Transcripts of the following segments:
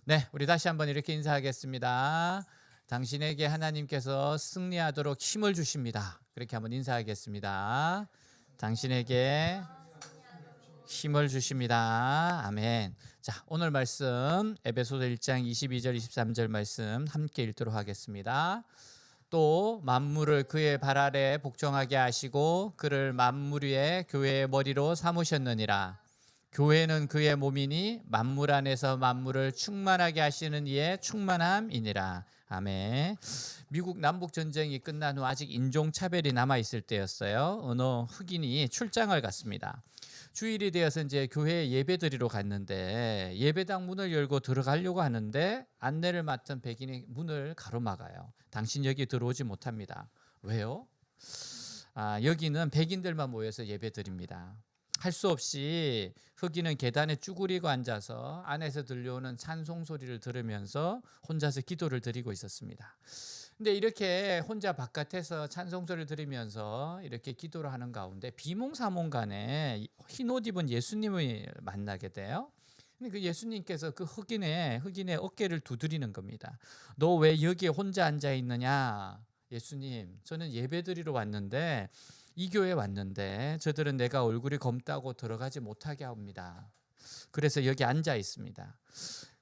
네, 우리 다시 한번 이렇게 인사하겠습니다. 당신에게 하나님께서 승리하도록 힘을 주십니다. 그렇게 한번 인사하겠습니다. 당신에게 힘을 주십니다. 아멘. 자, 오늘 말씀 에베소서 1장 22절 23절 말씀 함께 읽도록 하겠습니다. 또 만물을 그의 발 아래 복종하게 하시고 그를 만물 위에 교회의 머리로 삼으셨느니라. 교회는 그의 몸이니 만물 안에서 만물을 충만하게 하시는 이의 충만함이니라. 아멘. 미국 남북 전쟁이 끝난 후 아직 인종 차별이 남아 있을 때였어요. 어느 흑인이 출장을 갔습니다. 주일이 되어서 이제 교회에 예배드리러 갔는데 예배당 문을 열고 들어가려고 하는데 안내를 맡은 백인이 문을 가로막아요. 당신 여기 들어오지 못합니다. 왜요? 여기는 백인들만 모여서 예배드립니다. 할 수 없이 흑인은 계단에 쭈그리고 앉아서 안에서 들려오는 찬송 소리를 들으면서 혼자서 기도를 드리고 있었습니다. 근데 이렇게 혼자 바깥에서 찬송 소리를 들으면서 이렇게 기도를 하는 가운데 비몽사몽간에 흰옷 입은 예수님을 만나게 돼요. 근데 그 예수님께서 그 흑인의 어깨를 두드리는 겁니다. 너 왜 여기에 혼자 앉아 있느냐? 예수님, 저는 예배드리러 왔는데 이 교회에 왔는데 저들은 내가 얼굴이 검다고 들어가지 못하게 합니다. 그래서 여기 앉아 있습니다.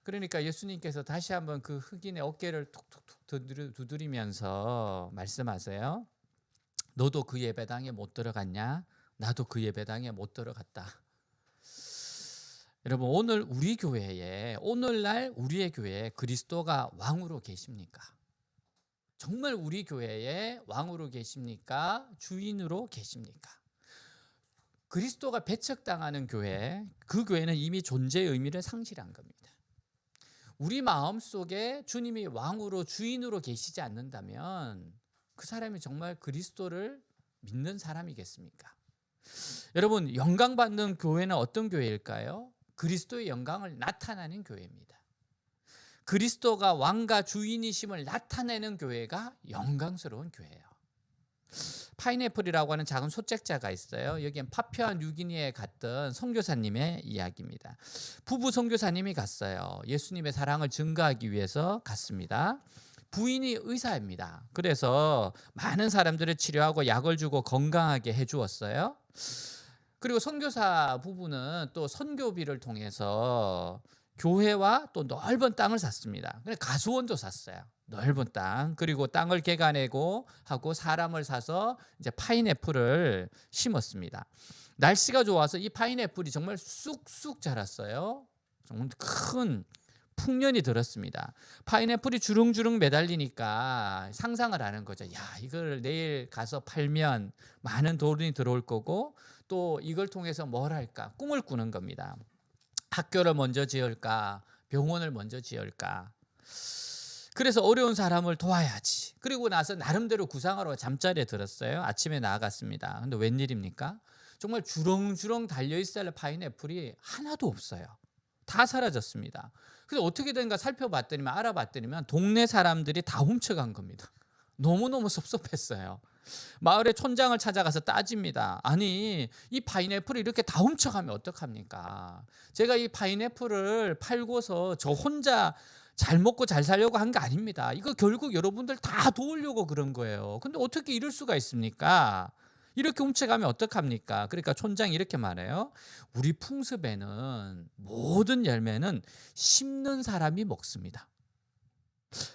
그러니까 예수님께서 다시 한번 그 흑인의 어깨를 툭툭툭 두드리면서 말씀하세요. 너도 그 예배당에 못 들어갔냐? 나도 그 예배당에 못 들어갔다. 여러분, 오늘날 우리의 교회에 그리스도가 왕으로 계십니까? 정말 우리 교회에 왕으로 계십니까? 주인으로 계십니까? 그리스도가 배척당하는 교회, 그 교회는 이미 존재의 의미를 상실한 겁니다. 우리 마음속에 주님이 왕으로 주인으로 계시지 않는다면 그 사람이 정말 그리스도를 믿는 사람이겠습니까? 여러분, 영광받는 교회는 어떤 교회일까요? 그리스도의 영광을 나타내는 교회입니다. 그리스도가 왕과 주인이심을 나타내는 교회가 영광스러운 교회예요. 파인애플이라고 하는 작은 소책자가 있어요. 여기엔 파푸아 뉴기니에 갔던 선교사님의 이야기입니다. 부부 선교사님이 갔어요. 예수님의 사랑을 증거하기 위해서 갔습니다. 부인이 의사입니다. 그래서 많은 사람들을 치료하고 약을 주고 건강하게 해주었어요. 그리고 선교사 부부는 또 선교비를 통해서 교회와 또 넓은 땅을 샀습니다. 가수원도 샀어요. 넓은 땅. 그리고 땅을 개가내고 하고 사람을 사서 이제 파인애플을 심었습니다. 날씨가 좋아서 이 파인애플이 정말 쑥쑥 자랐어요. 정말 큰 풍년이 들었습니다. 파인애플이 주렁주렁 매달리니까 상상을 하는 거죠. 야, 이걸 내일 가서 팔면 많은 돈이 들어올 거고 또 이걸 통해서 뭘 할까? 꿈을 꾸는 겁니다. 학교를 먼저 지을까? 병원을 먼저 지을까? 그래서 어려운 사람을 도와야지. 그리고 나서 나름대로 구상하러 잠자리에 들었어요. 아침에 나아갔습니다. 근데 웬일입니까? 정말 주렁주렁 달려있어야 할 파인애플이 하나도 없어요. 다 사라졌습니다. 그래서 어떻게 된가 알아봤더니만 동네 사람들이 다 훔쳐간 겁니다. 너무너무 섭섭했어요. 마을의 촌장을 찾아가서 따집니다. 아니, 이 파인애플을 이렇게 다 훔쳐가면 어떡합니까? 제가 이 파인애플을 팔고서 저 혼자 잘 먹고 잘 살려고 한 게 아닙니다. 이거 결국 여러분들 다 도우려고 그런 거예요. 근데 어떻게 이럴 수가 있습니까? 이렇게 훔쳐가면 어떡합니까? 그러니까 촌장이 이렇게 말해요. 우리 풍습에는 모든 열매는 심는 사람이 먹습니다.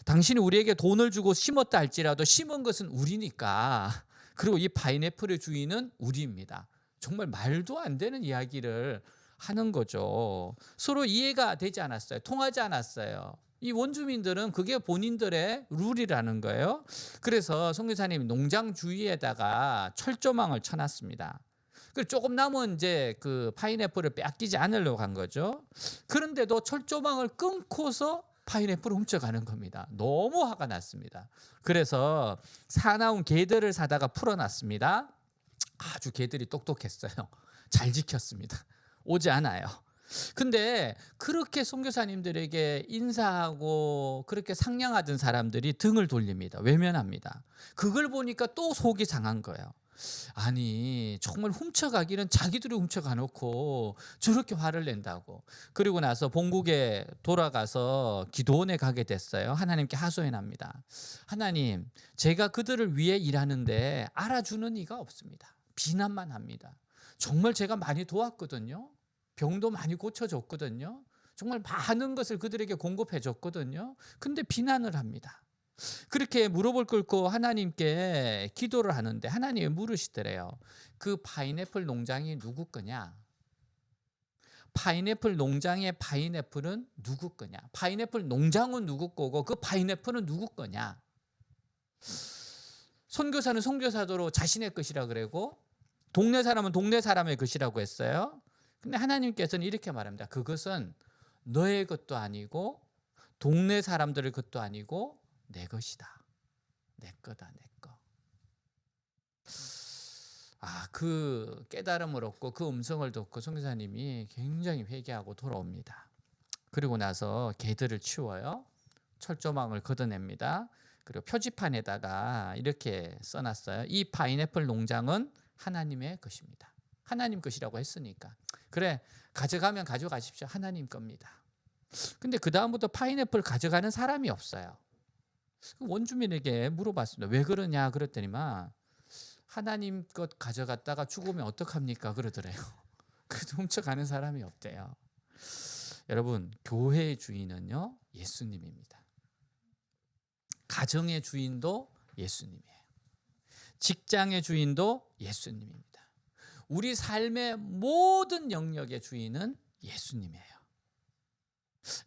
당신이 우리에게 돈을 주고 심었다 할지라도 심은 것은 우리니까. 그리고 이 파인애플의 주인은 우리입니다. 정말 말도 안 되는 이야기를 하는 거죠. 서로 이해가 되지 않았어요. 통하지 않았어요. 이 원주민들은 그게 본인들의 룰이라는 거예요. 그래서 선교사님이 농장 주위에다가 철조망을 쳐놨습니다. 그리고 조금 남은 이제 그 파인애플을 빼앗기지 않으려고 한 거죠. 그런데도 철조망을 끊고서 파인애플을 훔쳐가는 겁니다. 너무 화가 났습니다. 그래서 사나운 개들을 사다가 풀어놨습니다. 아주 개들이 똑똑했어요. 잘 지켰습니다. 오지 않아요. 근데 그렇게 선교사님들에게 인사하고 그렇게 상냥하던 사람들이 등을 돌립니다. 외면합니다. 그걸 보니까 또 속이 상한 거예요. 아니 정말 훔쳐가기는 자기들이 훔쳐가 놓고 저렇게 화를 낸다고. 그리고 나서 본국에 돌아가서 기도원에 가게 됐어요. 하나님께 하소연합니다. 하나님, 제가 그들을 위해 일하는데 알아주는 이가 없습니다. 비난만 합니다. 정말 제가 많이 도왔거든요. 병도 많이 고쳐줬거든요. 정말 많은 것을 그들에게 공급해 줬거든요. 근데 비난을 합니다. 그렇게 무릎을 꿇고 하나님께 기도를 하는데 하나님이 물으시더래요. 그 파인애플 농장이 누구 거냐? 파인애플 농장의 파인애플은 누구 거냐? 파인애플 농장은 누구 거고 그 파인애플은 누구 거냐? 선교사는 선교사대로 자신의 것이라 그러고 동네 사람은 동네 사람의 것이라고 했어요. 근데 하나님께서는 이렇게 말합니다. 그것은 너의 것도 아니고 동네 사람들의 것도 아니고 내 것이다. 내 거다, 내 거. 그 깨달음을 얻고 그 음성을 듣고 선교사님이 굉장히 회개하고 돌아옵니다. 그리고 나서 개들을 치워요. 철조망을 걷어냅니다. 그리고 표지판에다가 이렇게 써놨어요. 이 파인애플 농장은 하나님의 것입니다. 하나님 것이라고 했으니까. 그래, 가져가면 가져가십시오. 하나님 겁니다. 근데 그 다음부터 파인애플 가져가는 사람이 없어요. 원주민에게 물어봤습니다. 왜 그러냐 그랬더니만 하나님 것 가져갔다가 죽으면 어떡합니까 그러더래요. 그래도 훔쳐가는 사람이 없대요. 여러분, 교회의 주인은요 예수님입니다. 가정의 주인도 예수님이에요. 직장의 주인도 예수님입니다. 우리 삶의 모든 영역의 주인은 예수님이에요.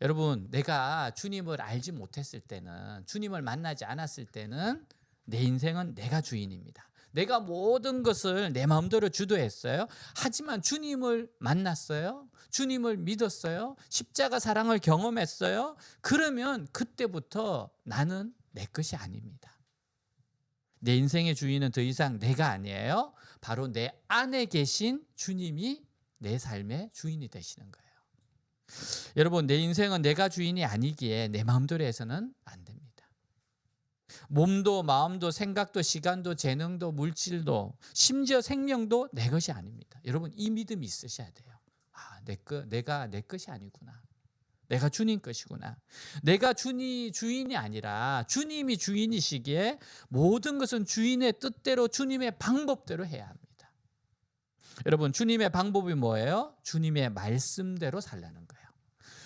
여러분, 내가 주님을 알지 못했을 때는, 주님을 만나지 않았을 때는 내 인생은 내가 주인입니다. 내가 모든 것을 내 마음대로 주도했어요. 하지만 주님을 만났어요. 주님을 믿었어요. 십자가 사랑을 경험했어요. 그러면 그때부터 나는 내 것이 아닙니다. 내 인생의 주인은 더 이상 내가 아니에요. 바로 내 안에 계신 주님이 내 삶의 주인이 되시는 거예요. 여러분, 내 인생은 내가 주인이 아니기에 내 마음대로 해서는 안 됩니다. 몸도 마음도 생각도 시간도 재능도 물질도 심지어 생명도 내 것이 아닙니다. 여러분, 이 믿음이 있으셔야 돼요. 내가 내 것이 아니구나. 내가 주님 것이구나. 내가 주인이 아니라 주님이 주인이시기에 모든 것은 주인의 뜻대로 주님의 방법대로 해야 합니다. 여러분, 주님의 방법이 뭐예요? 주님의 말씀대로 살라는 거예요.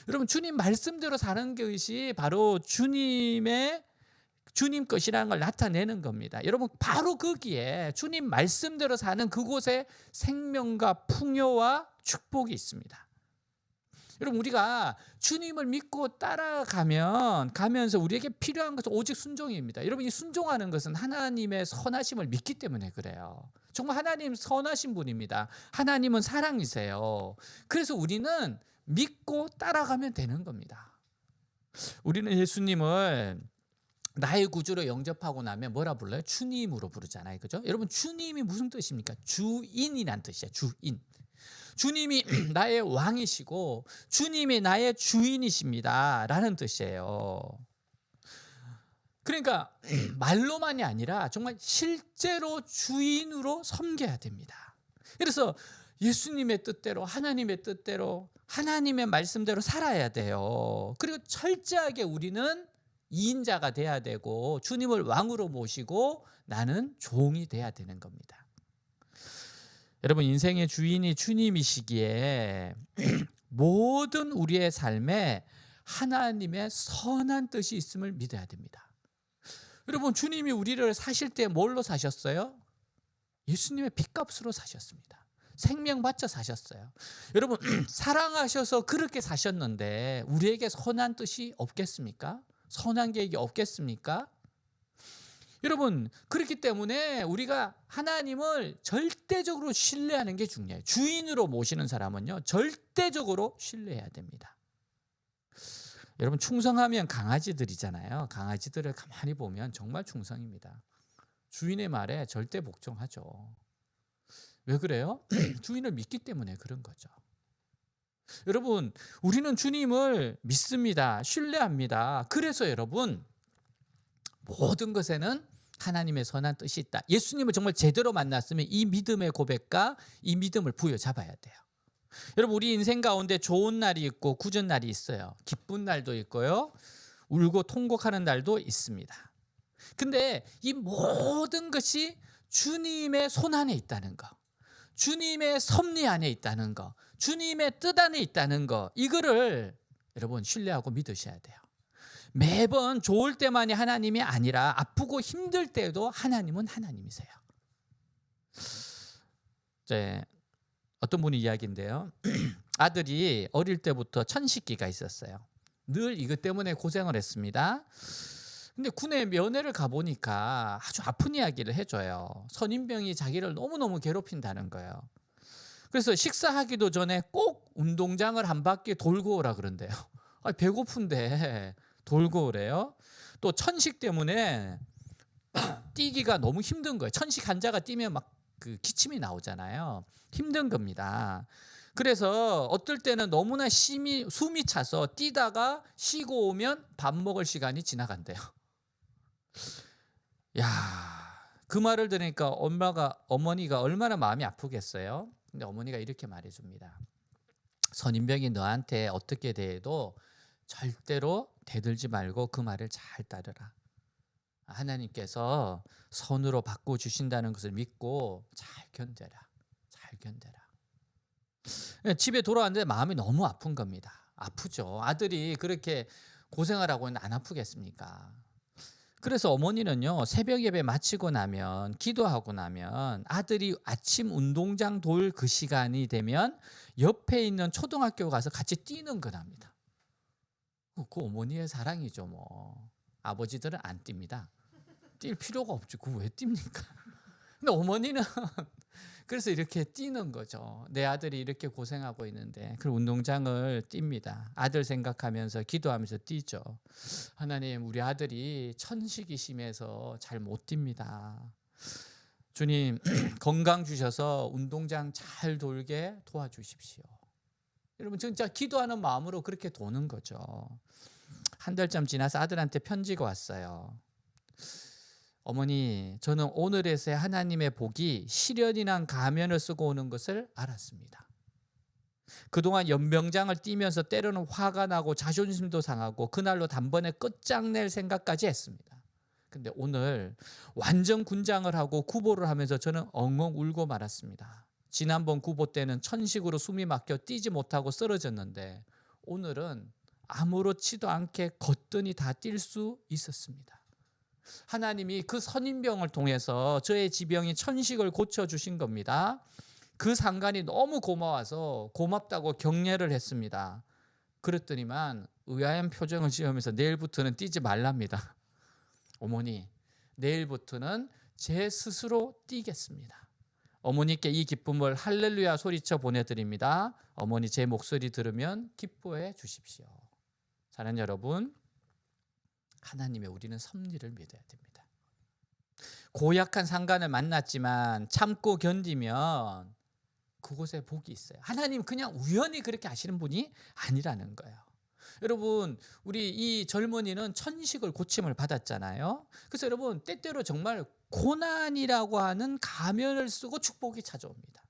여러분, 주님 말씀대로 사는 것이 바로 주님 것이라는 걸 나타내는 겁니다. 여러분, 바로 거기에 주님 말씀대로 사는 그곳에 생명과 풍요와 축복이 있습니다. 여러분, 우리가 주님을 믿고 가면서 우리에게 필요한 것은 오직 순종입니다. 여러분, 이 순종하는 것은 하나님의 선하심을 믿기 때문에 그래요. 정말 하나님 선하신 분입니다. 하나님은 사랑이세요. 그래서 우리는 믿고 따라가면 되는 겁니다. 우리는 예수님을 나의 구주로 영접하고 나면 뭐라 불러요? 주님으로 부르잖아요. 그죠? 여러분, 주님이 무슨 뜻입니까? 주인이란 뜻이에요. 주인. 주님이 나의 왕이시고 주님이 나의 주인이십니다 라는 뜻이에요. 그러니까 말로만이 아니라 정말 실제로 주인으로 섬겨야 됩니다. 그래서 예수님의 뜻대로, 하나님의 뜻대로, 하나님의 말씀대로 살아야 돼요. 그리고 철저하게 우리는 2인자가 돼야 되고 주님을 왕으로 모시고 나는 종이 돼야 되는 겁니다. 여러분, 인생의 주인이 주님이시기에 모든 우리의 삶에 하나님의 선한 뜻이 있음을 믿어야 됩니다. 여러분, 주님이 우리를 사실 때 뭘로 사셨어요? 예수님의 핏값으로 사셨습니다. 생명 바쳐 사셨어요. 여러분, 사랑하셔서 그렇게 사셨는데 우리에게 선한 뜻이 없겠습니까? 선한 계획이 없겠습니까? 여러분, 그렇기 때문에 우리가 하나님을 절대적으로 신뢰하는 게 중요해요. 주인으로 모시는 사람은요, 절대적으로 신뢰해야 됩니다. 여러분, 충성하면 강아지들이잖아요. 강아지들을 가만히 보면 정말 충성입니다. 주인의 말에 절대 복종하죠. 왜 그래요? 주인을 믿기 때문에 그런 거죠. 여러분, 우리는 주님을 믿습니다. 신뢰합니다. 그래서 여러분, 모든 것에는 하나님의 선한 뜻이 있다. 예수님을 정말 제대로 만났으면 이 믿음의 고백과 이 믿음을 부여잡아야 돼요. 여러분, 우리 인생 가운데 좋은 날이 있고 굳은 날이 있어요. 기쁜 날도 있고요, 울고 통곡하는 날도 있습니다. 근데 이 모든 것이 주님의 손 안에 있다는 거, 주님의 섭리 안에 있다는 거, 주님의 뜻 안에 있다는 거, 이거를 여러분 신뢰하고 믿으셔야 돼요. 매번 좋을 때만이 하나님이 아니라 아프고 힘들 때도 하나님은 하나님이세요. 어떤 분이 이야기인데요. 아들이 어릴 때부터 천식기가 있었어요. 늘 이것 때문에 고생을 했습니다. 근데 군에 면회를 가보니까 아주 아픈 이야기를 해줘요. 선임병이 자기를 너무너무 괴롭힌다는 거예요. 그래서 식사하기도 전에 꼭 운동장을 한 바퀴 돌고 오라 그런대요. 배고픈데 돌고 오래요. 또 천식 때문에 뛰기가 너무 힘든 거예요. 천식 환자가 뛰면 막 그 기침이 나오잖아요. 힘든 겁니다. 그래서 어떨 때는 너무나 숨이 차서 뛰다가 쉬고 오면 밥 먹을 시간이 지나간대요. 야, 그 말을 들으니까 어머니가 얼마나 마음이 아프겠어요. 근데 어머니가 이렇게 말해줍니다. 선임병이 너한테 어떻게 대해도 절대로 대들지 말고 그 말을 잘 따르라. 하나님께서 선으로 바꿔주신다는 것을 믿고 잘 견뎌라. 잘 견뎌라. 집에 돌아왔는데 마음이 너무 아픈 겁니다. 아프죠. 아들이 그렇게 고생을 하고 있는데 안 아프겠습니까? 그래서 어머니는요, 새벽 예배 마치고 나면, 기도하고 나면 아들이 아침 운동장 돌 그 시간이 되면 옆에 있는 초등학교 가서 같이 뛰는 거랍니다. 그 어머니의 사랑이죠. 뭐 아버지들은 안 뜁니다. 뛸 필요가 없죠. 그거 왜 뜁니까? 근데 어머니는 그래서 이렇게 뛰는 거죠. 내 아들이 이렇게 고생하고 있는데 그 운동장을 뜁니다. 아들 생각하면서 기도하면서 뛰죠. 하나님, 우리 아들이 천식이 심해서 잘 못 뜁니다. 주님, 건강 주셔서 운동장 잘 돌게 도와주십시오. 여러분, 진짜 기도하는 마음으로 그렇게 도는 거죠. 한 달쯤 지나서 아들한테 편지가 왔어요. 어머니, 저는 오늘에서야 하나님의 복이 시련이란 가면을 쓰고 오는 것을 알았습니다. 그동안 연병장을 뛰면서 때로는 화가 나고 자존심도 상하고 그날로 단번에 끝장낼 생각까지 했습니다. 근데 오늘 완전 군장을 하고 구보를 하면서 저는 엉엉 울고 말았습니다. 지난번 구보 때는 천식으로 숨이 막혀 뛰지 못하고 쓰러졌는데 오늘은 아무렇지도 않게 거뜬히 다 뛸 수 있었습니다. 하나님이 그 선임병을 통해서 저의 지병이 천식을 고쳐주신 겁니다. 그 상관이 너무 고마워서 고맙다고 격려를 했습니다. 그랬더니만 의아한 표정을 지으면서 내일부터는 뛰지 말랍니다. 어머니, 내일부터는 제 스스로 뛰겠습니다. 어머니께 이 기쁨을 할렐루야 소리쳐 보내드립니다. 어머니, 제 목소리 들으면 기뻐해 주십시오. 사랑하는 여러분, 하나님의 우리는 섭리를 믿어야 됩니다. 고약한 상관을 만났지만 참고 견디면 그곳에 복이 있어요. 하나님 그냥 우연히 그렇게 하시는 분이 아니라는 거예요. 여러분, 우리 이 젊은이는 천식을 고침을 받았잖아요. 그래서 여러분, 때때로 정말 고난이라고 하는 가면을 쓰고 축복이 찾아옵니다.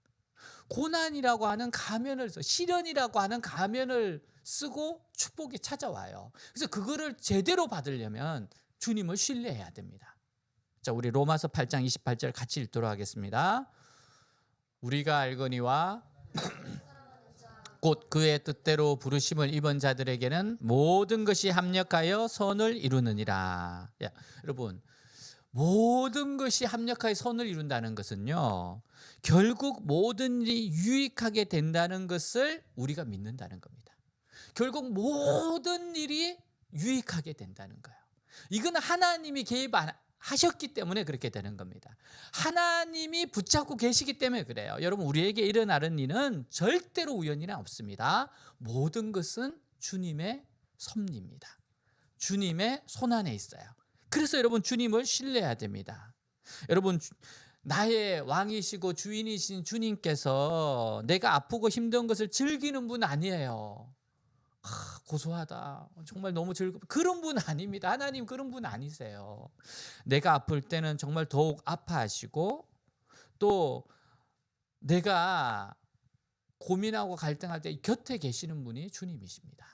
고난이라고 하는 가면을 쓰고, 시련이라고 하는 가면을 쓰고 축복이 찾아와요. 그래서 그거를 제대로 받으려면 주님을 신뢰해야 됩니다. 자, 우리 로마서 8장 28절 같이 읽도록 하겠습니다. 우리가 알거니와 곧 그의 뜻대로 부르심을 입은 자들에게는 모든 것이 합력하여 선을 이루느니라. 여러분, 모든 것이 합력하여 선을 이룬다는 것은요, 결국 모든 일이 유익하게 된다는 것을 우리가 믿는다는 겁니다. 결국 모든 일이 유익하게 된다는 거예요. 이건 하나님이 개입하셨기 때문에 그렇게 되는 겁니다. 하나님이 붙잡고 계시기 때문에 그래요. 여러분, 우리에게 일어나는 일은 절대로 우연이란 없습니다. 모든 것은 주님의 섭리입니다. 주님의 손 안에 있어요. 그래서 여러분, 주님을 신뢰해야 됩니다. 여러분, 나의 왕이시고 주인이신 주님께서 내가 아프고 힘든 것을 즐기는 분 아니에요. 고소하다. 정말 너무 그런 분 아닙니다. 하나님 그런 분 아니세요. 내가 아플 때는 정말 더욱 아파하시고 또 내가 고민하고 갈등할 때 곁에 계시는 분이 주님이십니다.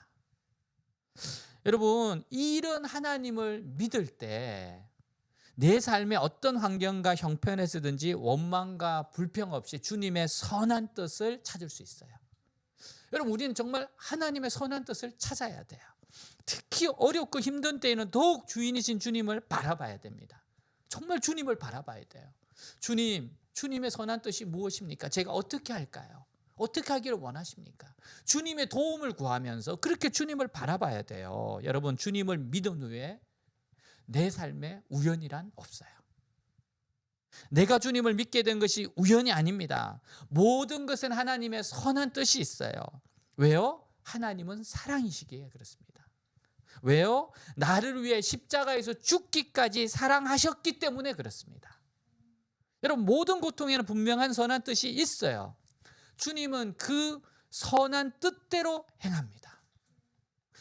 여러분, 이런 하나님을 믿을 때 내 삶의 어떤 환경과 형편에서든지 원망과 불평 없이 주님의 선한 뜻을 찾을 수 있어요. 여러분, 우리는 정말 하나님의 선한 뜻을 찾아야 돼요. 특히 어렵고 힘든 때에는 더욱 주인이신 주님을 바라봐야 됩니다. 정말 주님을 바라봐야 돼요. 주님의 선한 뜻이 무엇입니까? 제가 어떻게 할까요? 어떻게 하기를 원하십니까? 주님의 도움을 구하면서 그렇게 주님을 바라봐야 돼요. 여러분, 주님을 믿은 후에 내 삶에 우연이란 없어요. 내가 주님을 믿게 된 것이 우연이 아닙니다. 모든 것은 하나님의 선한 뜻이 있어요. 왜요? 하나님은 사랑이시기에 그렇습니다. 왜요? 나를 위해 십자가에서 죽기까지 사랑하셨기 때문에 그렇습니다. 여러분, 모든 고통에는 분명한 선한 뜻이 있어요. 주님은 그 선한 뜻대로 행합니다.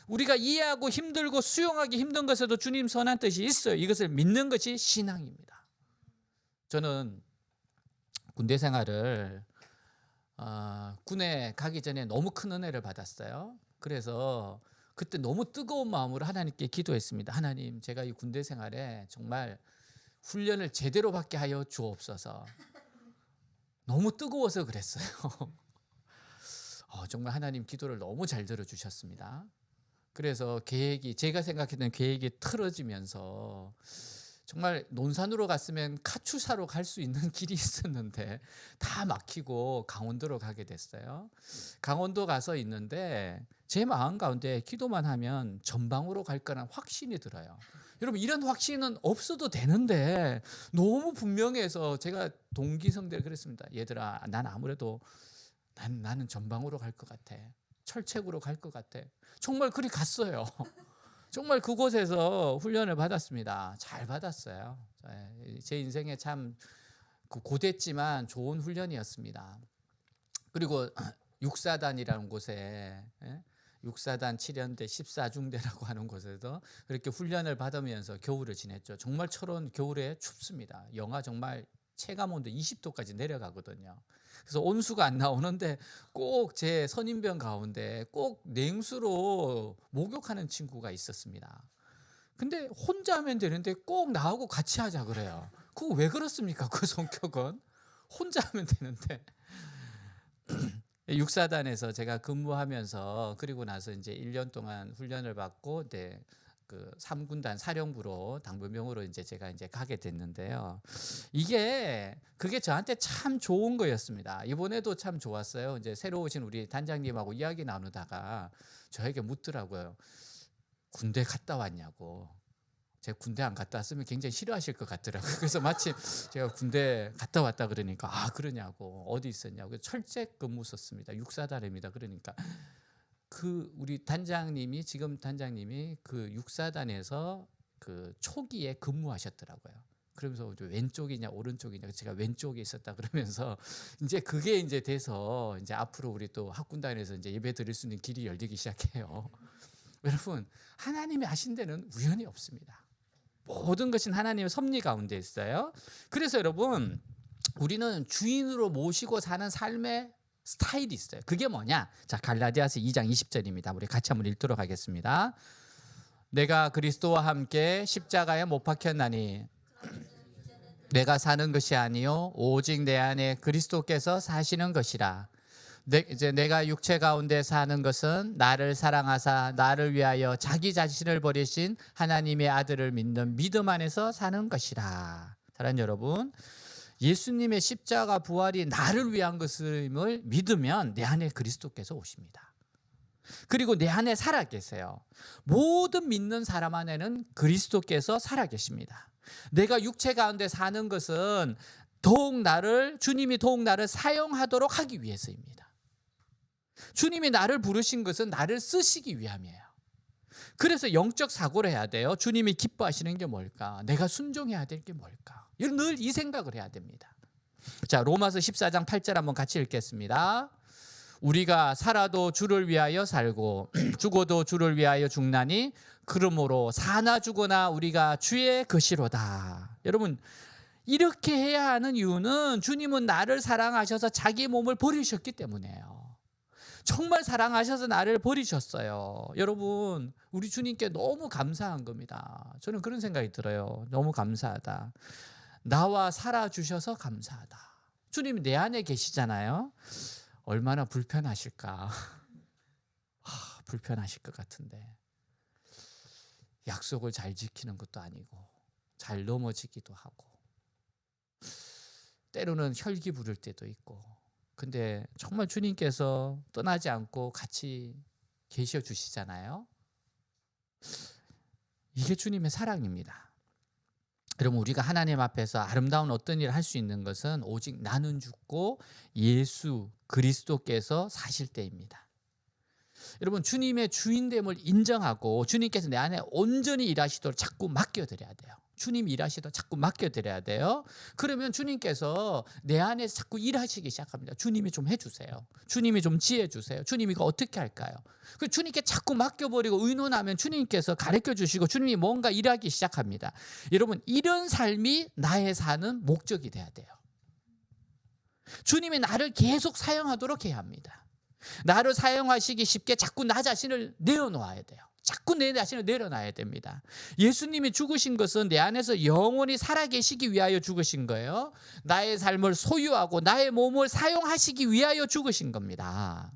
우리가 이해하고 힘들고 수용하기 힘든 것에도 주님 선한 뜻이 있어요. 이것을 믿는 것이 신앙입니다. 저는 군대 생활을 군에 가기 전에 너무 큰 은혜를 받았어요. 그래서 그때 너무 뜨거운 마음으로 하나님께 기도했습니다. 하나님, 제가 이 군대 생활에 정말 훈련을 제대로 받게 하여 주옵소서. 너무 뜨거워서 그랬어요. 정말 하나님 기도를 너무 잘 들어주셨습니다. 그래서 제가 생각했던 계획이 틀어지면서 정말 논산으로 갔으면 카추사로 갈 수 있는 길이 있었는데 다 막히고 강원도로 가게 됐어요. 강원도 가서 있는데 제 마음 가운데 기도만 하면 전방으로 갈 거란 확신이 들어요. 여러분, 이런 확신은 없어도 되는데 너무 분명해서 제가 동기성대를 그랬습니다. 얘들아, 난 아무래도 나는 전방으로 갈 것 같아. 철책으로 갈 것 같아. 정말 그리 갔어요. 정말 그곳에서 훈련을 받았습니다. 잘 받았어요. 제 인생에 참 고됐지만 좋은 훈련이었습니다. 그리고 육사단이라는 곳에 6사단 7연대 14중대라고 하는 곳에서 그렇게 훈련을 받으면서 겨울을 지냈죠. 정말 철원 겨울에 춥습니다. 영하 정말 체감온도 20도까지 내려가거든요. 그래서 온수가 안 나오는데 꼭 제 선임병 가운데 꼭 냉수로 목욕하는 친구가 있었습니다. 근데 혼자 하면 되는데 꼭 나하고 같이 하자 그래요. 그거 왜 그렇습니까? 그 성격은 혼자 하면 되는데. 육사단에서 제가 근무하면서 그리고 나서 이제 1년 동안 훈련을 받고 그 3군단 사령부로 당번병으로 이제 제가 이제 가게 됐는데요. 그게 저한테 참 좋은 거였습니다. 이번에도 참 좋았어요. 이제 새로 오신 우리 단장님하고 이야기 나누다가 저에게 묻더라고요. 군대 갔다 왔냐고. 제가 군대 안 갔다 왔으면 굉장히 싫어하실 것 같더라고요. 그래서 마침 제가 군대 갔다 왔다 그러니까 그러냐고. 어디 있었냐고. 철책 근무 썼습니다. 육사단입니다. 그러니까 우리 지금 단장님이 그 육사단에서 그 초기에 근무하셨더라고요. 그러면서 왼쪽이냐 오른쪽이냐 제가 왼쪽에 있었다 그러면서 이제 그게 이제 돼서 이제 앞으로 우리 또 학군단에서 이제 예배 드릴 수 있는 길이 열리기 시작해요. 여러분, 하나님이 하신 데는 우연이 없습니다. 모든 것은 하나님의 섭리 가운데 있어요. 그래서 여러분, 우리는 주인으로 모시고 사는 삶의 스타일이 있어요. 그게 뭐냐? 자, 갈라디아서 2장 20절입니다. 우리 같이 한번 읽도록 하겠습니다. 내가 그리스도와 함께 십자가에 못 박혔나니 내가 사는 것이 아니요 오직 내 안에 그리스도께서 사시는 것이라. 이제 내가 육체 가운데 사는 것은 나를 사랑하사 나를 위하여 자기 자신을 버리신 하나님의 아들을 믿는 믿음 안에서 사는 것이라. 사랑하는 여러분, 예수님의 십자가 부활이 나를 위한 것임을 믿으면 내 안에 그리스도께서 오십니다. 그리고 내 안에 살아 계세요. 모든 믿는 사람 안에는 그리스도께서 살아 계십니다. 내가 육체 가운데 사는 것은 주님이 더욱 나를 사용하도록 하기 위해서입니다. 주님이 나를 부르신 것은 나를 쓰시기 위함이에요. 그래서 영적 사고를 해야 돼요. 주님이 기뻐하시는 게 뭘까? 내가 순종해야 될 게 뭘까? 늘 이 생각을 해야 됩니다. 자, 로마서 14장 8절 한번 같이 읽겠습니다. 우리가 살아도 주를 위하여 살고 죽어도 주를 위하여 죽나니 그러므로 사나 죽으나 우리가 주의 것이로다. 여러분, 이렇게 해야 하는 이유는 주님은 나를 사랑하셔서 자기 몸을 버리셨기 때문이에요. 정말 사랑하셔서 나를 버리셨어요. 여러분, 우리 주님께 너무 감사한 겁니다. 저는 그런 생각이 들어요. 너무 감사하다. 나와 살아주셔서 감사하다. 주님이 내 안에 계시잖아요. 얼마나 불편하실까. 불편하실 것 같은데. 약속을 잘 지키는 것도 아니고 잘 넘어지기도 하고 때로는 혈기 부를 때도 있고. 근데 정말 주님께서 떠나지 않고 같이 계셔 주시잖아요. 이게 주님의 사랑입니다. 여러분, 우리가 하나님 앞에서 아름다운 어떤 일을 할 수 있는 것은 오직 나는 죽고 예수 그리스도께서 사실 때입니다. 여러분, 주님의 주인됨을 인정하고 주님께서 내 안에 온전히 일하시도록 자꾸 맡겨드려야 돼요. 주님이 일하시도록 자꾸 맡겨드려야 돼요. 그러면 주님께서 내 안에서 자꾸 일하시기 시작합니다. 주님이 좀 해주세요. 주님이 좀 지혜주세요. 주님이 이거 어떻게 할까요? 그 주님께 자꾸 맡겨버리고 의논하면 주님께서 가르쳐주시고 주님이 뭔가 일하기 시작합니다. 여러분, 이런 삶이 나의 사는 목적이 돼야 돼요. 주님이 나를 계속 사용하도록 해야 합니다. 나를 사용하시기 쉽게 자꾸 나 자신을 내려놓아야 돼요. 자꾸 내 자신을 내려놔야 됩니다. 예수님이 죽으신 것은 내 안에서 영원히 살아계시기 위하여 죽으신 거예요. 나의 삶을 소유하고 나의 몸을 사용하시기 위하여 죽으신 겁니다.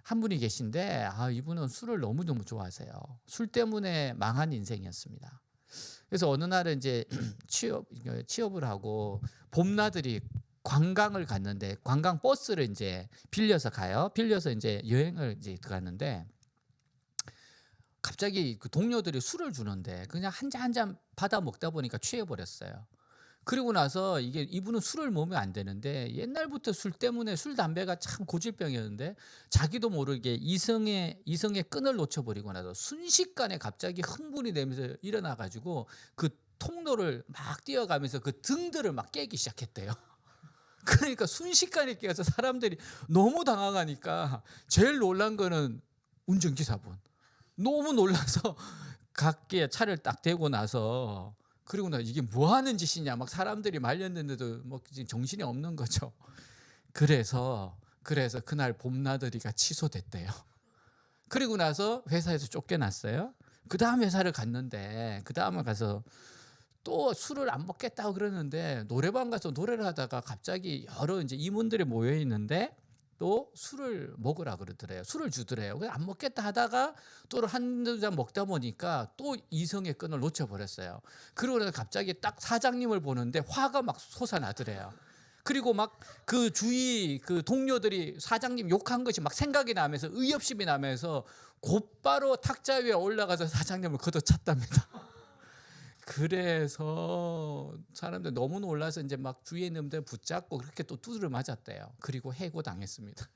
한 분이 계신데 이분은 술을 너무너무 좋아하세요. 술 때문에 망한 인생이었습니다. 그래서 어느 날은 이제 취업을 하고 봄나들이 관광을 갔는데 관광 버스를 이제 빌려서 가요. 빌려서 이제 여행을 이제 들어갔는데 갑자기 그 동료들이 술을 주는데 그냥 한 잔 한 잔 받아 먹다 보니까 취해버렸어요. 그리고 나서 이분은 술을 먹으면 안 되는데 옛날부터 술 때문에 술 담배가 참 고질병이었는데 자기도 모르게 이성의 끈을 놓쳐버리고 나서 순식간에 갑자기 흥분이 되면서 일어나가지고 그 통로를 막 뛰어가면서 그 등들을 막 깨기 시작했대요. 그러니까 순식간에 깨서 사람들이 너무 당황하니까 제일 놀란 거는 운전기사분. 너무 놀라서 각기에 차를 딱 대고 나서 그리고 나 이게 뭐 하는 짓이냐 막 사람들이 말렸는데도 뭐 정신이 없는 거죠. 그래서 그날 봄나들이가 취소됐대요. 그리고 나서 회사에서 쫓겨났어요. 그 다음 회사를 갔는데 그 다음에 가서 또 술을 안 먹겠다고 그러는데 노래방 가서 노래를 하다가 갑자기 여러 이제 임원들이 모여 있는데 또 술을 먹으라 그러더래요. 술을 주더래요. 안 먹겠다 하다가 또 한두 잔 먹다 보니까 또 이성의 끈을 놓쳐버렸어요. 그러고 나서 갑자기 딱 사장님을 보는데 화가 막 솟아나더래요. 그리고 막 그 주위 그 동료들이 사장님 욕한 것이 막 생각이 나면서 의협심이 나면서 곧바로 탁자 위에 올라가서 사장님을 걷어찼답니다. 그래서 사람들 너무 놀라서 이제 막 주위에 있는 데 붙잡고 그렇게 또 두드려 맞았대요. 그리고 해고당했습니다.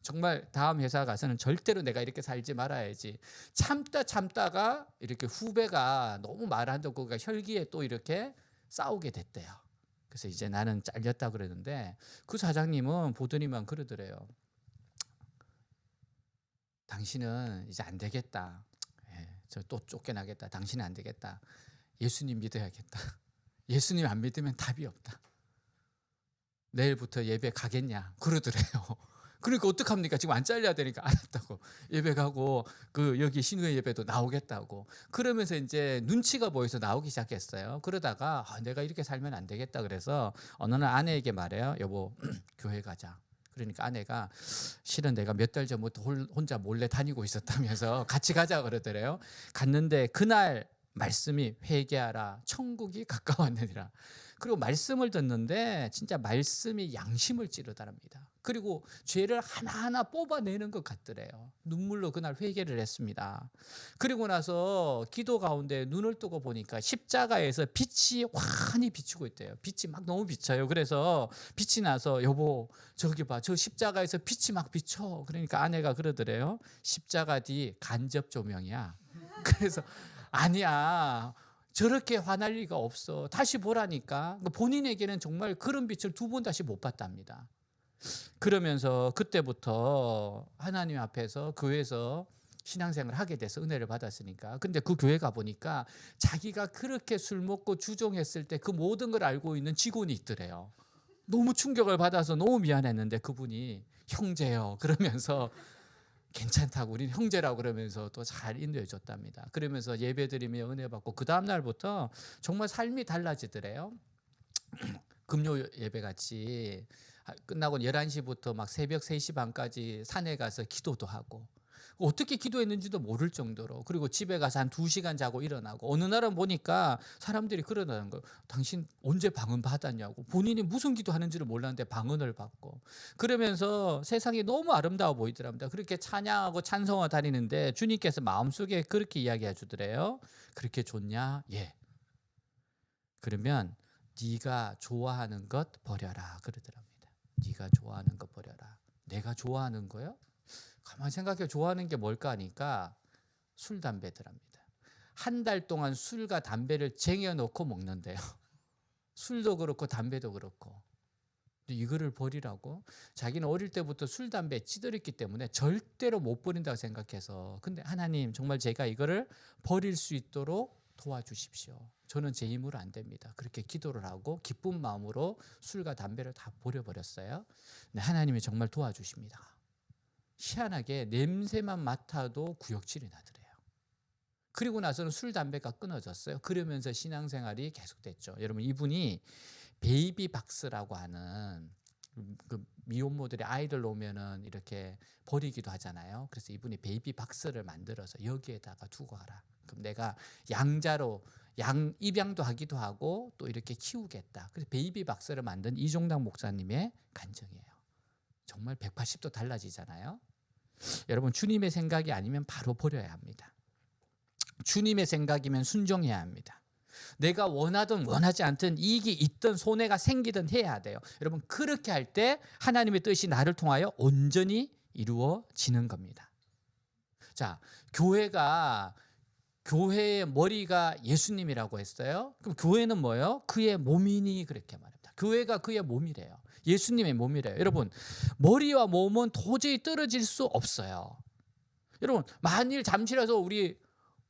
정말 다음 회사 가서는 절대로 내가 이렇게 살지 말아야지. 참다가 이렇게 후배가 너무 말한다고 그러니까 혈기에 또 이렇게 싸우게 됐대요. 그래서 이제 나는 잘렸다 그러는데 그 사장님은 보더니만 그러더래요. 당신은 이제 안 되겠다. 저 또 쫓겨나겠다. 당신은 안 되겠다. 예수님 믿어야겠다. 예수님 안 믿으면 답이 없다. 내일부터 예배 가겠냐 그러더래요. 그러니까 어떡합니까? 지금 안 잘려야 되니까 알았다고 예배 가고 그 여기 신우의 예배도 나오겠다고 그러면서 이제 눈치가 보여서 나오기 시작했어요. 그러다가 내가 이렇게 살면 안 되겠다 그래서 어느 날 아내에게 말해요. 여보 교회 가자. 그러니까 아내가 실은 내가 몇 달 전부터 혼자 몰래 다니고 있었다면서 같이 가자 그러더래요. 갔는데 그날 말씀이 회개하라 천국이 가까웠느니라. 그리고 말씀을 듣는데 진짜 말씀이 양심을 찌르다랍니다. 그리고 죄를 하나하나 뽑아내는 것 같더래요. 눈물로 그날 회개를 했습니다. 그리고 나서 기도 가운데 눈을 뜨고 보니까 십자가에서 빛이 환히 비추고 있대요. 빛이 막 너무 비쳐요. 그래서 빛이 나서 여보 저기 봐 저 십자가에서 빛이 막 비쳐. 그러니까 아내가 그러더래요. 십자가 뒤 간접 조명이야. 그래서 아니야 저렇게 화날 리가 없어. 다시 보라니까. 본인에게는 정말 그런 빛을 두 번 다시 못 봤답니다. 그러면서 그때부터 하나님 앞에서 교회에서 신앙생활을 하게 돼서 은혜를 받았으니까. 근데 그 교회 가 보니까 자기가 그렇게 술 먹고 주종했을 때 그 모든 걸 알고 있는 직원이 있더래요. 너무 충격을 받아서 너무 미안했는데 그분이 형제요 그러면서 괜찮다고 우리는 형제라고 그러면서 또 잘 인도해 줬답니다. 그러면서 예배드리며 은혜 받고 그 다음 날부터 정말 삶이 달라지더래요. 금요 예배 같이 끝나고 11시부터 막 새벽 3시 반까지 산에 가서 기도도 하고 어떻게 기도했는지도 모를 정도로, 그리고 집에 가서 한 2시간 자고 일어나고, 어느 날은 보니까 사람들이 그러는 거예요. 당신 언제 방언 받았냐고. 본인이 무슨 기도하는지를 몰랐는데 방언을 받고, 그러면서 세상이 너무 아름다워 보이더랍니다. 그렇게 찬양하고 찬송하고 다니는데 주님께서 마음속에 그렇게 이야기해 주더래요. 그렇게 좋냐? 예. 그러면 네가 좋아하는 것 버려라 그러더랍니다. 네가 좋아하는 것 버려라. 내가 좋아하는 거요? 가만히 생각해 좋아하는 게 뭘까 하니까 술, 담배더랍니다. 한 달 동안 술과 담배를 쟁여놓고 먹는데요. 술도 그렇고 담배도 그렇고. 이거를 버리라고? 자기는 어릴 때부터 술, 담배에 찌들었기 때문에 절대로 못 버린다고 생각해서, 근데 하나님 정말 제가 이거를 버릴 수 있도록 도와주십시오. 저는 제 힘으로 안 됩니다. 그렇게 기도를 하고 기쁜 마음으로 술과 담배를 다 버려버렸어요. 근데 하나님이 정말 도와주십니다. 희한하게 냄새만 맡아도 구역질이 나더래요. 그리고 나서는 술, 담배가 끊어졌어요. 그러면서 신앙생활이 계속됐죠. 여러분, 이분이 베이비박스라고 하는 그 미혼모들이 아이들 오면은 이렇게 버리기도 하잖아요. 그래서 이분이 베이비박스를 만들어서 여기에다가 두고 가라. 그럼 내가 양자로 입양도 하기도 하고 또 이렇게 키우겠다. 그래서 베이비박스를 만든 이종당 목사님의 간증이에요. 정말 180도 달라지잖아요. 여러분, 주님의 생각이 아니면 바로 버려야 합니다. 주님의 생각이면 순종해야 합니다. 내가 원하든 원하지 않든 이익이 있든 손해가 생기든 해야 돼요. 여러분, 그렇게 할 때 하나님의 뜻이 나를 통하여 온전히 이루어지는 겁니다. 자, 교회의 머리가 예수님이라고 했어요. 그럼 교회는 뭐예요? 그의 몸이니 그렇게 말합니다. 교회가 그의 몸이래요. 예수님의 몸이래요. 여러분, 머리와 몸은 도저히 떨어질 수 없어요. 여러분, 만일 잠시라도 우리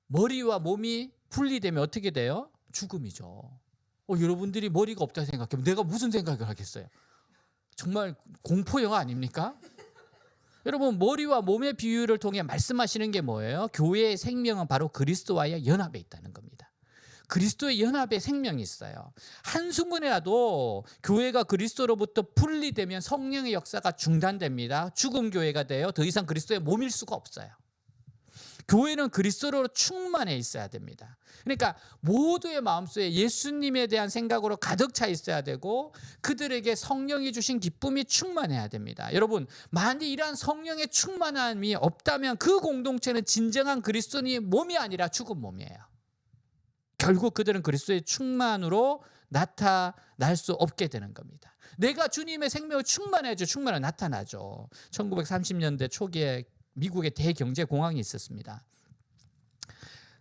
머리와 몸이 분리되면 어떻게 돼요? 죽음이죠. 여러분들이 머리가 없다 생각하면 내가 무슨 생각을 하겠어요? 정말 공포 영화 아닙니까? 여러분, 머리와 몸의 비유를 통해 말씀하시는 게 뭐예요? 교회의 생명은 바로 그리스도와의 연합에 있다는 겁니다. 그리스도의 연합에 생명이 있어요. 한순간이라도 교회가 그리스도로부터 분리되면 성령의 역사가 중단됩니다. 죽은 교회가 돼요. 더 이상 그리스도의 몸일 수가 없어요. 교회는 그리스도로 충만해 있어야 됩니다. 그러니까 모두의 마음속에 예수님에 대한 생각으로 가득 차 있어야 되고 그들에게 성령이 주신 기쁨이 충만해야 됩니다. 여러분, 만일 이러한 성령의 충만함이 없다면 그 공동체는 진정한 그리스도인의 몸이 아니라 죽은 몸이에요. 결국 그들은 그리스도의 충만으로 나타날 수 없게 되는 겁니다. 내가 주님의 생명을 충만해야죠. 충만을 나타나죠. 1930년대 초기에 미국의 대경제공황이 있었습니다.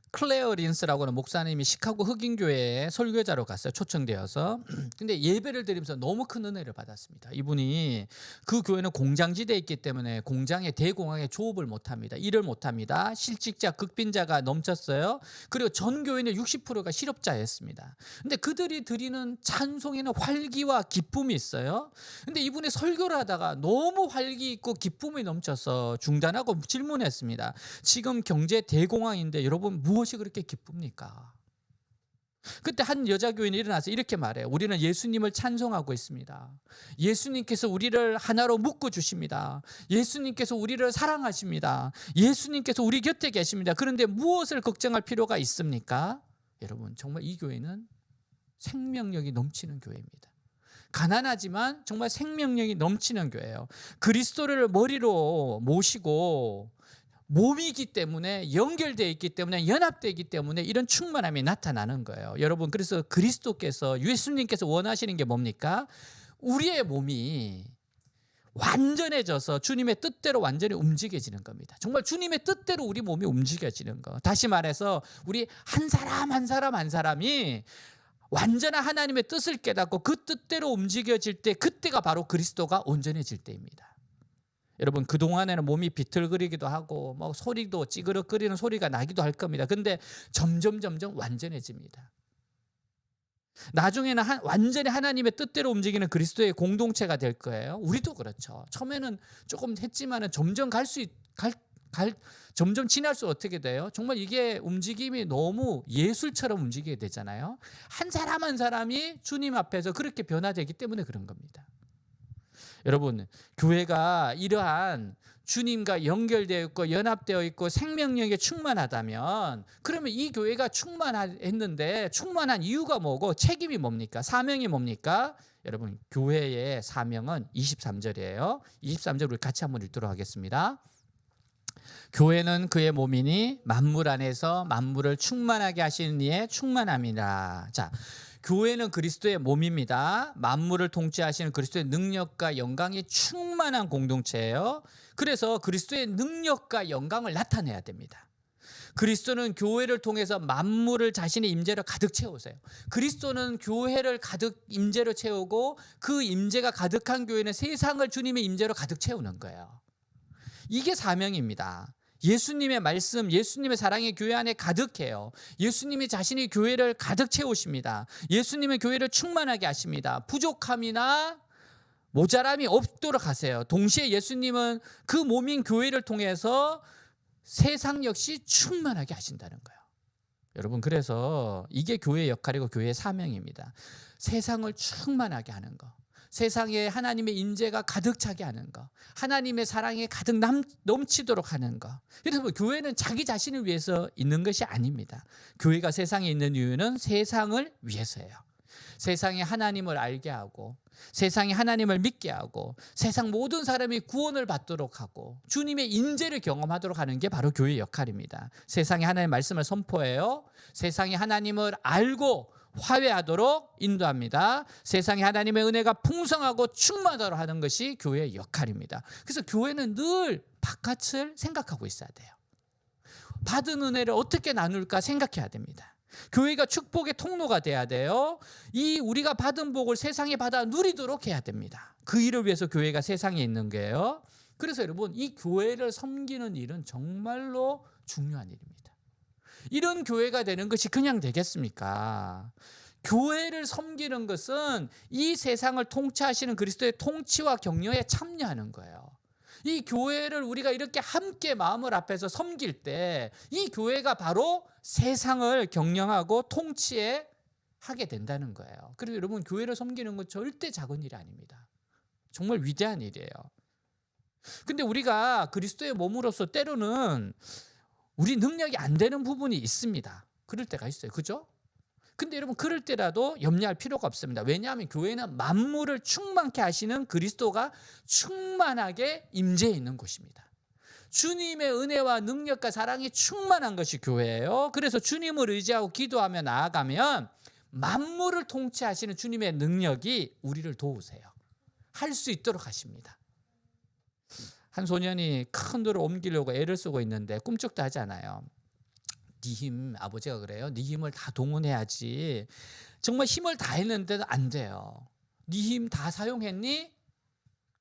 클레어 린스라고 하는 목사님이 시카고 흑인교회에 설교자로 갔어요. 초청되어서. 근데 예배를 드리면서 너무 큰 은혜를 받았습니다. 이분이 그 교회는 공장지대에 있기 때문에 공장의 대공황에 조업을 못합니다. 일을 못합니다. 실직자, 극빈자가 넘쳤어요. 그리고 전 교회는 60%가 실업자였습니다. 근데 그들이 드리는 찬송에는 활기와 기쁨이 있어요. 근데 이분이 설교를 하다가 너무 활기 있고 기쁨이 넘쳐서 중단하고 질문했습니다. 지금 경제 대공황인데 여러분 무엇이 그렇게 기쁩니까? 그때 한 여자 교인이 일어나서 이렇게 말해요. 우리는 예수님을 찬송하고 있습니다. 예수님께서 우리를 하나로 묶어 주십니다. 예수님께서 우리를 사랑하십니다. 예수님께서 우리 곁에 계십니다. 그런데 무엇을 걱정할 필요가 있습니까? 여러분, 정말 이 교회는 생명력이 넘치는 교회입니다. 가난하지만 정말 생명력이 넘치는 교회예요. 그리스도를 머리로 모시고 몸이기 때문에 연결되어 있기 때문에 연합되어 있기 때문에 이런 충만함이 나타나는 거예요. 여러분, 그래서 그리스도께서 예수님께서 원하시는 게 뭡니까? 우리의 몸이 완전해져서 주님의 뜻대로 완전히 움직여지는 겁니다. 정말 주님의 뜻대로 우리 몸이 움직여지는 거. 다시 말해서 우리 한 사람 한 사람이 완전한 하나님의 뜻을 깨닫고 그 뜻대로 움직여질 때, 그때가 바로 그리스도가 온전해질 때입니다. 여러분, 그동안에는 몸이 비틀거리기도 하고 뭐 소리도 찌그러거리는 소리가 나기도 할 겁니다. 근데 점점 완전해집니다. 나중에는 완전히 하나님의 뜻대로 움직이는 그리스도의 공동체가 될 거예요. 우리도 그렇죠. 처음에는 조금 했지만은 점점 점점 지날수록 어떻게 돼요? 정말 이게 움직임이 너무 예술처럼 움직이게 되잖아요. 한 사람 한 사람이 주님 앞에서 그렇게 변화되기 때문에 그런 겁니다. 여러분, 교회가 이러한 주님과 연결되어 있고 연합되어 있고 생명력에 충만하다면, 그러면 이 교회가 충만했는데 충만한 이유가 뭐고 책임이 뭡니까? 사명이 뭡니까? 여러분, 교회의 사명은 23절이에요. 23절 우리 같이 한번 읽도록 하겠습니다. 교회는 그의 몸이니 만물 안에서 만물을 충만하게 하시는 이의 충만함이라. 자, 교회는 그리스도의 몸입니다. 만물을 통치하시는 그리스도의 능력과 영광이 충만한 공동체예요. 그래서 그리스도의 능력과 영광을 나타내야 됩니다. 그리스도는 교회를 통해서 만물을 자신의 임재로 가득 채우세요. 그리스도는 교회를 가득 임재로 채우고 그 임재가 가득한 교회는 세상을 주님의 임재로 가득 채우는 거예요. 이게 사명입니다. 예수님의 말씀, 예수님의 사랑이 교회 안에 가득해요. 예수님이 자신이 교회를 가득 채우십니다. 예수님은 교회를 충만하게 하십니다. 부족함이나 모자람이 없도록 하세요. 동시에 예수님은 그 몸인 교회를 통해서 세상 역시 충만하게 하신다는 거예요. 여러분, 그래서 이게 교회의 역할이고 교회의 사명입니다. 세상을 충만하게 하는 거, 세상에 하나님의 인재가 가득 차게 하는 거, 하나님의 사랑이 가득 넘치도록 하는 거. 그래서 교회는 자기 자신을 위해서 있는 것이 아닙니다. 교회가 세상에 있는 이유는 세상을 위해서예요. 세상에 하나님을 알게 하고, 세상에 하나님을 믿게 하고, 세상 모든 사람이 구원을 받도록 하고 주님의 인재를 경험하도록 하는 게 바로 교회의 역할입니다. 세상에 하나님의 말씀을 선포해요. 세상에 하나님을 알고 화해하도록 인도합니다. 세상에 하나님의 은혜가 풍성하고 충만하도록 하는 것이 교회의 역할입니다. 그래서 교회는 늘 바깥을 생각하고 있어야 돼요. 받은 은혜를 어떻게 나눌까 생각해야 됩니다. 교회가 축복의 통로가 돼야 돼요. 이 우리가 받은 복을 세상에 받아 누리도록 해야 됩니다. 그 일을 위해서 교회가 세상에 있는 거예요. 그래서 여러분, 이 교회를 섬기는 일은 정말로 중요한 일입니다. 이런 교회가 되는 것이 그냥 되겠습니까? 교회를 섬기는 것은 이 세상을 통치하시는 그리스도의 통치와 격려에 참여하는 거예요. 이 교회를 우리가 이렇게 함께 마음을 앞에서 섬길 때 이 교회가 바로 세상을 경영하고 통치해 하게 된다는 거예요. 그래서 여러분, 교회를 섬기는 건 절대 작은 일이 아닙니다. 정말 위대한 일이에요. 근데 우리가 그리스도의 몸으로서 때로는 우리 능력이 안 되는 부분이 있습니다. 그럴 때가 있어요. 그죠? 근데 여러분, 그럴 때라도 염려할 필요가 없습니다. 왜냐하면 교회는 만물을 충만케 하시는 그리스도가 충만하게 임재해 있는 곳입니다. 주님의 은혜와 능력과 사랑이 충만한 것이 교회예요. 그래서 주님을 의지하고 기도하며 나아가면 만물을 통치하시는 주님의 능력이 우리를 도우세요. 할 수 있도록 하십니다. 한 소년이 큰 돌을 옮기려고 애를 쓰고 있는데 꿈쩍도 하지 않아요. 네 힘, 아버지가 그래요. 네 힘을 다 동원해야지. 정말 힘을 다 했는데도 안 돼요. 네 힘 다 사용했니?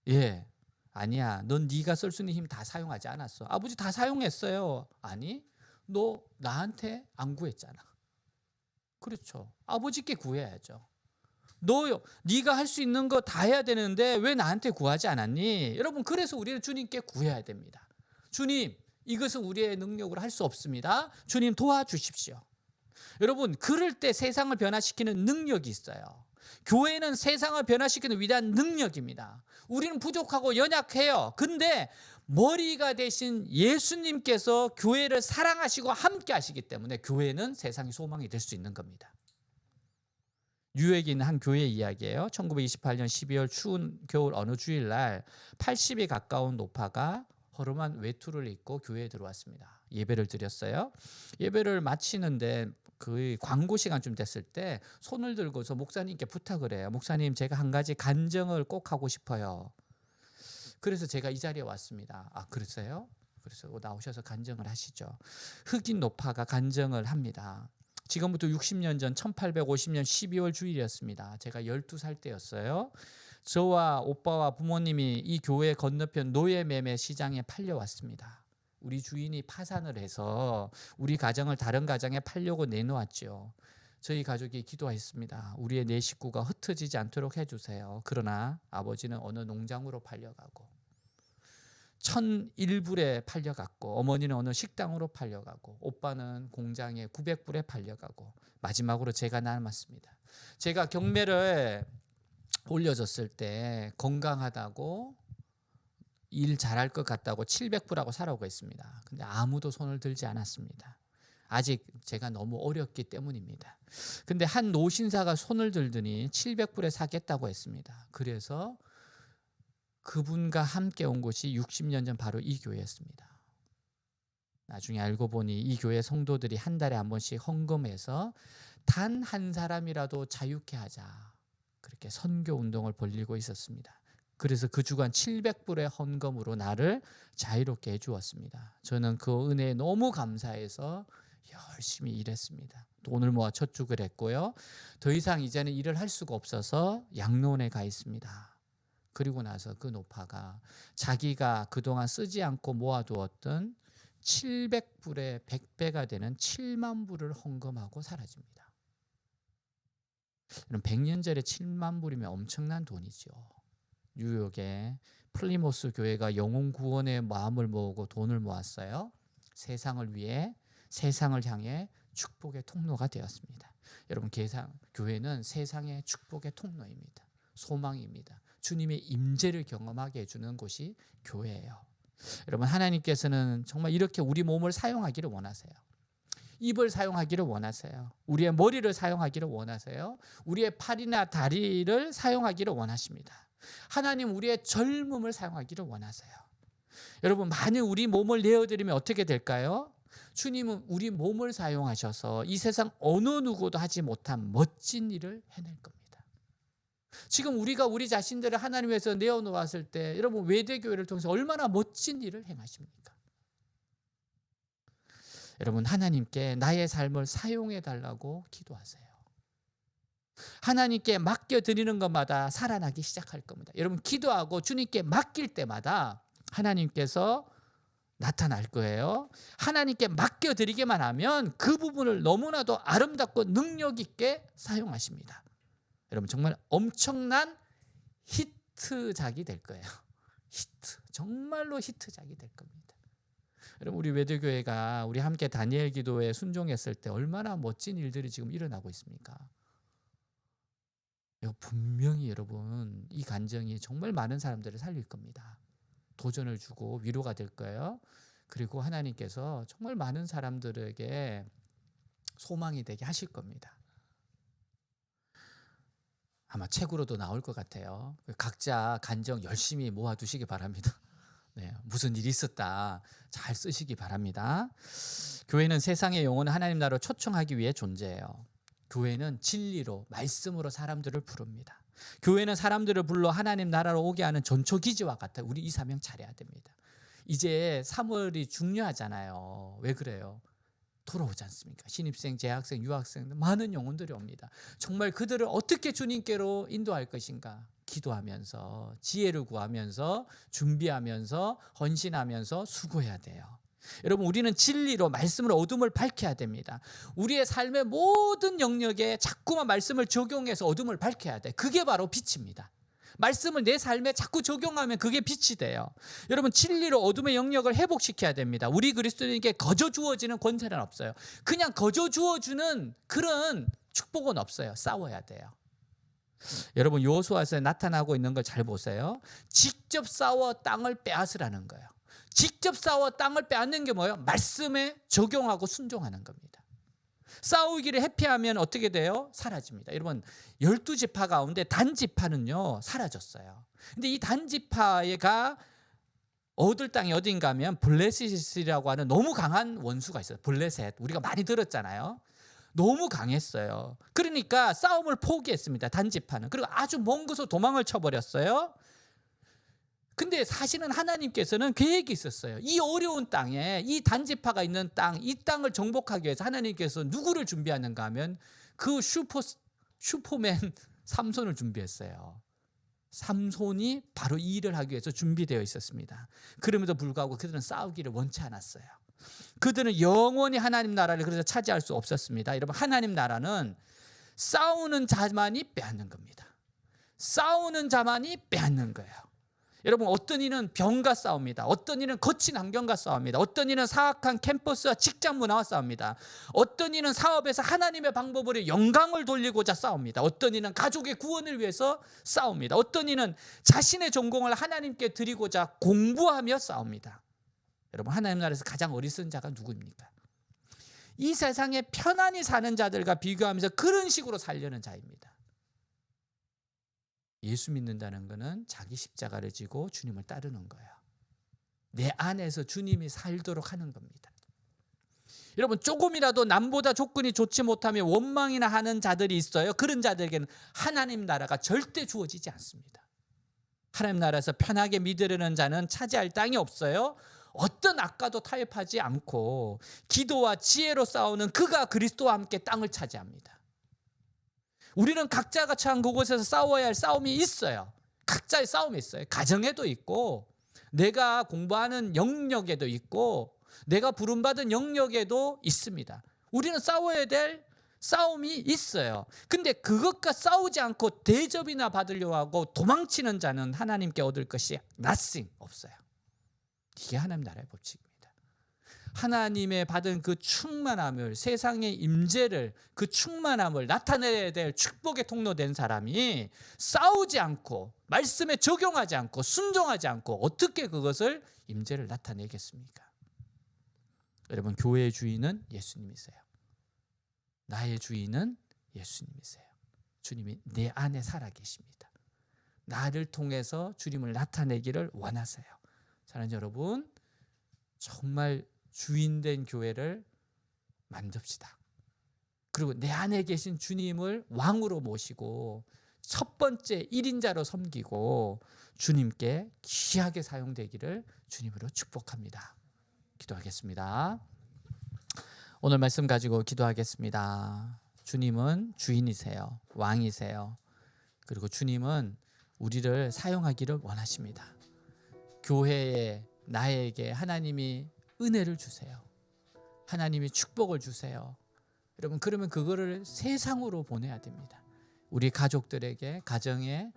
예. 아니야. 넌 네가 쓸 수 있는 힘 다 사용하지 않았어. 아버지 다 사용했어요. 아니, 너 나한테 안 구했잖아. 그렇죠. 아버지께 구해야죠. 네가 할 수 있는 거 다 해야 되는데 왜 나한테 구하지 않았니? 여러분, 그래서 우리는 주님께 구해야 됩니다. 주님, 이것은 우리의 능력으로 할 수 없습니다. 주님, 도와주십시오. 여러분, 그럴 때 세상을 변화시키는 능력이 있어요. 교회는 세상을 변화시키는 위대한 능력입니다. 우리는 부족하고 연약해요. 근데 머리가 되신 예수님께서 교회를 사랑하시고 함께 하시기 때문에 교회는 세상의 소망이 될 수 있는 겁니다. 뉴욕에 있는 한 교회 이야기예요. 1928년 12월 추운 겨울 어느 주일날 80에 가까운 노파가 허름한 외투를 입고 교회에 들어왔습니다. 예배를 드렸어요. 예배를 마치는데 그 광고 시간쯤 됐을 때 손을 들고서 목사님께 부탁을 해요. 목사님, 제가 한 가지 간증을 꼭 하고 싶어요. 그래서 제가 이 자리에 왔습니다. 아, 그랬어요? 그래서 나오셔서 간증을 하시죠. 흑인 노파가 간증을 합니다. 지금부터 60년 전 1850년 12월 주일이었습니다. 제가 12살 때였어요. 저와 오빠와 부모님이 이 교회 건너편 노예매매 시장에 팔려왔습니다. 우리 주인이 파산을 해서 우리 가정을 다른 가정에 팔려고 내놓았죠. 저희 가족이 기도했습니다. 우리의 네 식구가 흩어지지 않도록 해주세요. 그러나 아버지는 어느 농장으로 팔려가고 1,001불에 팔려갔고 어머니는 어느 식당으로 팔려가고 오빠는 공장에 900불에 팔려가고 마지막으로 제가 남았습니다. 제가 경매를 올려줬을 때 건강하다고 일 잘할 것 같다고 700불하고 사라고 했습니다. 근데 아무도 손을 들지 않았습니다. 아직 제가 너무 어렸기 때문입니다. 근데 한 노신사가 손을 들더니 700불에 사겠다고 했습니다. 그래서 그분과 함께 온 곳이 60년 전 바로 이 교회였습니다. 나중에 알고 보니 이 교회 성도들이 한 달에 한 번씩 헌금해서 단 한 사람이라도 자유케 하자, 그렇게 선교 운동을 벌이고 있었습니다. 그래서 그 주간 700불의 헌금으로 나를 자유롭게 해주었습니다. 저는 그 은혜에 너무 감사해서 열심히 일했습니다. 돈을 모아 저축을 했고요. 더 이상 이제는 일을 할 수가 없어서 양로원에 가 있습니다. 그리고 나서 그 노파가 자기가 그동안 쓰지 않고 모아두었던 700불의 100배가 되는 7만 불을 헌금하고 사라집니다. 100년 전에 7만 불이면 엄청난 돈이죠. 뉴욕의 플리모스 교회가 영혼 구원의 마음을 모으고 돈을 모았어요. 세상을 위해, 세상을 향해 축복의 통로가 되었습니다. 여러분, 교회는 세상의 축복의 통로입니다. 소망입니다. 주님의 임재를 경험하게 해주는 곳이 교회예요. 여러분, 하나님께서는 정말 이렇게 우리 몸을 사용하기를 원하세요. 입을 사용하기를 원하세요. 우리의 머리를 사용하기를 원하세요. 우리의 팔이나 다리를 사용하기를 원하십니다. 하나님, 우리의 젊음을 사용하기를 원하세요. 여러분, 만일 우리 몸을 내어드리면 어떻게 될까요? 주님은 우리 몸을 사용하셔서 이 세상 어느 누구도 하지 못한 멋진 일을 해낼 겁니다. 지금 우리가 우리 자신들을 하나님 위해서 내어놓았을 때 여러분, 외대교회를 통해서 얼마나 멋진 일을 행하십니까? 여러분, 하나님께 나의 삶을 사용해 달라고 기도하세요. 하나님께 맡겨드리는 것마다 살아나기 시작할 겁니다. 여러분, 기도하고 주님께 맡길 때마다 하나님께서 나타날 거예요. 하나님께 맡겨드리기만 하면 그 부분을 너무나도 아름답고 능력 있게 사용하십니다. 여러분, 정말 엄청난 히트작이 될 거예요. 정말로 히트작이 될 겁니다. 여러분, 우리 외대교회가 우리 함께 다니엘 기도에 순종했을 때 얼마나 멋진 일들이 지금 일어나고 있습니까? 분명히 여러분, 이 간증이 정말 많은 사람들을 살릴 겁니다. 도전을 주고 위로가 될 거예요. 그리고 하나님께서 정말 많은 사람들에게 소망이 되게 하실 겁니다. 아마 책으로도 나올 것 같아요. 각자 간증 열심히 모아두시기 바랍니다. 네, 무슨 일이 있었다 잘 쓰시기 바랍니다. 교회는 세상의 영혼을 하나님 나라로 초청하기 위해 존재해요. 교회는 진리로, 말씀으로 사람들을 부릅니다. 교회는 사람들을 불러 하나님 나라로 오게 하는 전초기지와 같아요. 우리 이 사명 잘해야 됩니다. 이제 3월이 중요하잖아요. 왜 그래요? 돌아오지 않습니까? 신입생, 재학생, 유학생 많은 영혼들이 옵니다. 정말 그들을 어떻게 주님께로 인도할 것인가? 기도하면서, 지혜를 구하면서, 준비하면서, 헌신하면서 수고해야 돼요. 여러분, 우리는 진리로, 말씀으로 어둠을 밝혀야 됩니다. 우리의 삶의 모든 영역에 자꾸만 말씀을 적용해서 어둠을 밝혀야 돼. 그게 바로 빛입니다. 말씀을 내 삶에 자꾸 적용하면 그게 빛이 돼요. 여러분, 진리로 어둠의 영역을 회복시켜야 됩니다. 우리 그리스도인에게 거저 주어지는 권세는 없어요. 그냥 거저 주어주는 그런 축복은 없어요. 싸워야 돼요. 여러분, 여호수아서에 나타나고 있는 걸 잘 보세요. 직접 싸워 땅을 빼앗으라는 거예요. 직접 싸워 땅을 빼앗는 게 뭐예요? 말씀에 적용하고 순종하는 겁니다. 싸우기를 회피하면 어떻게 돼요? 사라집니다. 여러분, 12지파 가운데 단지파는요 사라졌어요. 근데 이 단지파가 얻을 땅이 어딘가 하면 블레셋이라고 하는 너무 강한 원수가 있어요. 블레셋, 우리가 많이 들었잖아요. 너무 강했어요. 그러니까 싸움을 포기했습니다. 단지파는. 그리고 아주 먼 곳으로 도망을 쳐버렸어요. 근데 사실은 하나님께서는 계획이 있었어요. 이 어려운 땅에 이 단지파가 있는 땅, 이 땅을 정복하기 위해서 하나님께서 누구를 준비하는가 하면 그 슈퍼맨 삼손을 준비했어요. 삼손이 바로 이 일을 하기 위해서 준비되어 있었습니다. 그럼에도 불구하고 그들은 싸우기를 원치 않았어요. 그들은 영원히 하나님 나라를 그래서 차지할 수 없었습니다. 여러분, 하나님 나라는 싸우는 자만이 빼앗는 겁니다. 싸우는 자만이 빼앗는 거예요. 여러분, 어떤 이는 병과 싸웁니다. 어떤 이는 거친 환경과 싸웁니다. 어떤 이는 사악한 캠퍼스와 직장 문화와 싸웁니다. 어떤 이는 사업에서 하나님의 방법으로 영광을 돌리고자 싸웁니다. 어떤 이는 가족의 구원을 위해서 싸웁니다. 어떤 이는 자신의 전공을 하나님께 드리고자 공부하며 싸웁니다. 여러분, 하나님 나라에서 가장 어리석은 자가 누구입니까? 이 세상에 편안히 사는 자들과 비교하면서 그런 식으로 살려는 자입니다. 예수 믿는다는 것은 자기 십자가를 지고 주님을 따르는 거예요. 내 안에서 주님이 살도록 하는 겁니다. 여러분, 조금이라도 남보다 조건이 좋지 못하면 원망이나 하는 자들이 있어요. 그런 자들에게는 하나님 나라가 절대 주어지지 않습니다. 하나님 나라에서 편하게 믿으려는 자는 차지할 땅이 없어요. 어떤 악과도 타협하지 않고 기도와 지혜로 싸우는 그가 그리스도와 함께 땅을 차지합니다. 우리는 각자가 처한 그곳에서 싸워야 할 싸움이 있어요. 각자의 싸움이 있어요. 가정에도 있고, 내가 공부하는 영역에도 있고, 내가 부름받은 영역에도 있습니다. 우리는 싸워야 될 싸움이 있어요. 근데 그것과 싸우지 않고 대접이나 받으려고 하고 도망치는 자는 하나님께 얻을 것이 nothing, 없어요. 이게 하나님 나라의 법칙입니다. 하나님의 받은 그 충만함을, 세상의 임재를, 그 충만함을 나타내야 될 축복의 통로된 사람이 싸우지 않고 말씀에 적용하지 않고 순종하지 않고 어떻게 그것을 임재를 나타내겠습니까? 여러분, 교회의 주인은 예수님이세요. 나의 주인은 예수님이세요. 주님이 내 안에 살아계십니다. 나를 통해서 주님을 나타내기를 원하세요. 사랑하는 여러분, 정말 주인된 교회를 만듭시다. 그리고 내 안에 계신 주님을 왕으로 모시고 첫 번째 1인자로 섬기고 주님께 귀하게 사용되기를 주님으로 축복합니다. 기도하겠습니다. 오늘 말씀 가지고 기도하겠습니다. 주님은 주인이세요. 왕이세요. 그리고 주님은 우리를 사용하기를 원하십니다. 교회에 나에게 하나님이 은혜를 주세요. 하나님이 축복을 주세요. 여러분, 그러면 그거를 세상으로 보내야 됩니다. 우리 가족들에게, 가정에,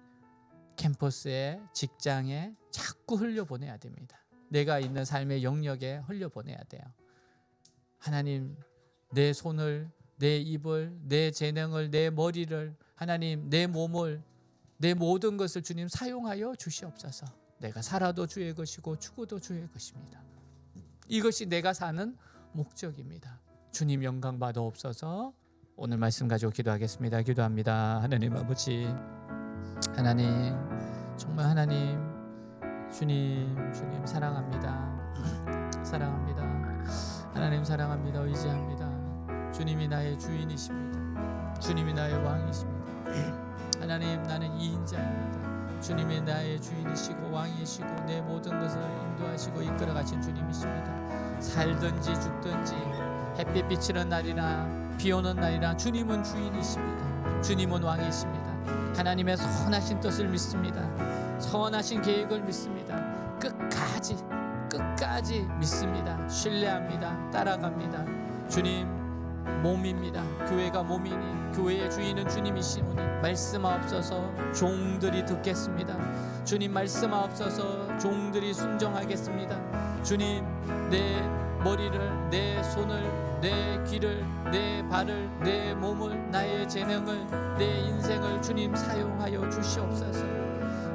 캠퍼스에, 직장에 자꾸 흘려보내야 됩니다. 내가 있는 삶의 영역에 흘려보내야 돼요. 하나님, 내 손을, 내 입을, 내 재능을, 내 머리를, 하나님, 내 몸을, 내 모든 것을 주님 사용하여 주시옵소서. 내가 살아도 주의 것이고 죽어도 주의 것입니다. 이것이 내가 사는 목적입니다. 주님 영광 받아옵소서. 오늘 말씀 가지고 기도하겠습니다. 기도합니다. 하나님 아버지, 하나님, 정말 하나님, 주님 사랑합니다. 사랑합니다. 하나님 사랑합니다. 의지합니다. 주님이 나의 주인이십니다. 주님이 나의 왕이십니다. 하나님, 나는 2인자입니다. 주님이 나의 주인이시고 왕이시고 내 모든 것을 인도하시고 이끌어 가신 주님이십니다. 살든지 죽든지 햇빛 비치는 날이나 비 오는 날이나 주님은 주인이십니다. 주님은 왕이십니다. 하나님의 선하신 뜻을 믿습니다. 선하신 계획을 믿습니다. 끝까지 믿습니다. 신뢰합니다. 따라갑니다. 주님, 몸입니다. 교회가 몸이니 교회의 주인은 주님이시오니 말씀하옵소서. 종들이 듣겠습니다. 주님, 말씀하옵소서. 종들이 순종하겠습니다. 주님, 내 머리를, 내 손을, 내 귀를, 내 발을, 내 몸을, 나의 재능을, 내 인생을 주님 사용하여 주시옵소서.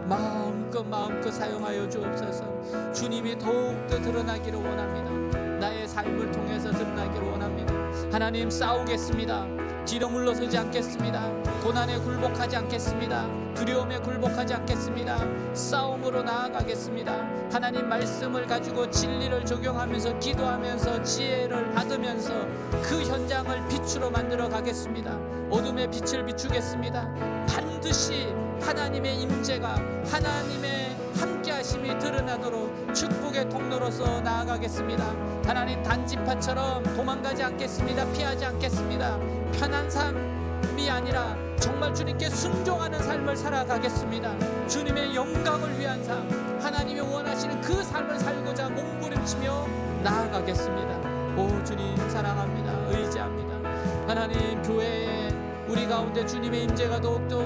마음껏 사용하여 주옵소서. 주님이 더욱더 드러나기를 원합니다. 나의 삶을 통해서 드러나기를 원합니다. 하나님, 싸우겠습니다. 뒤로 물러서지 않겠습니다. 고난에 굴복하지 않겠습니다. 두려움에 굴복하지 않겠습니다. 싸움으로 나아가겠습니다. 하나님 말씀을 가지고 진리를 적용하면서 기도하면서 지혜를 받으면서 그 현장을 빛으로 만들어 가겠습니다. 어둠에 빛을 비추겠습니다. 반드시 반드시 하나님의 임재가, 하나님의 함께하심이 드러나도록 축복의 통로로서 나아가겠습니다. 하나님, 단지파처럼 도망가지 않겠습니다. 피하지 않겠습니다. 편한 삶이 아니라 정말 주님께 순종하는 삶을 살아가겠습니다. 주님의 영광을 위한 삶, 하나님이 원하시는 그 삶을 살고자 몸부림치며 나아가겠습니다. 오 주님 사랑합니다. 의지합니다. 하나님, 교회에 우리 가운데 주님의 임재가 더욱더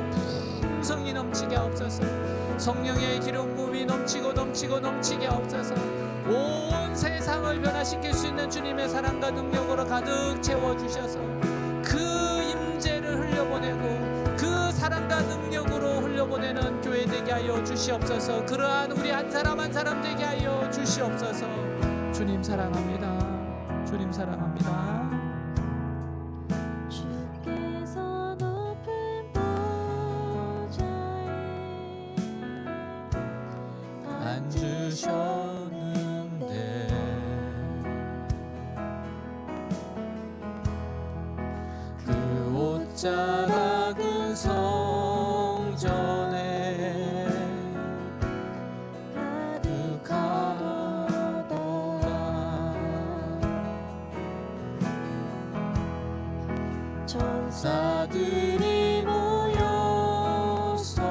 풍성히 넘치게 하옵소서. 성령의 기름 부음이 넘치게 하옵소서. 온 세상을 변화시킬 수 있는 주님의 사랑과 능력으로 가득 채워주셔서 그 임재를 흘려보내고 그 사랑과 능력으로 흘려보내는 교회 되게 하여 주시옵소서. 그러한 우리 한 사람 한 사람 되게 하여 주시옵소서. 주님 사랑합니다. 주님 사랑합니다. 주께서 높은 보좌에 앉으셨는데 그 옷자 작은 성전에 천사들이 모여서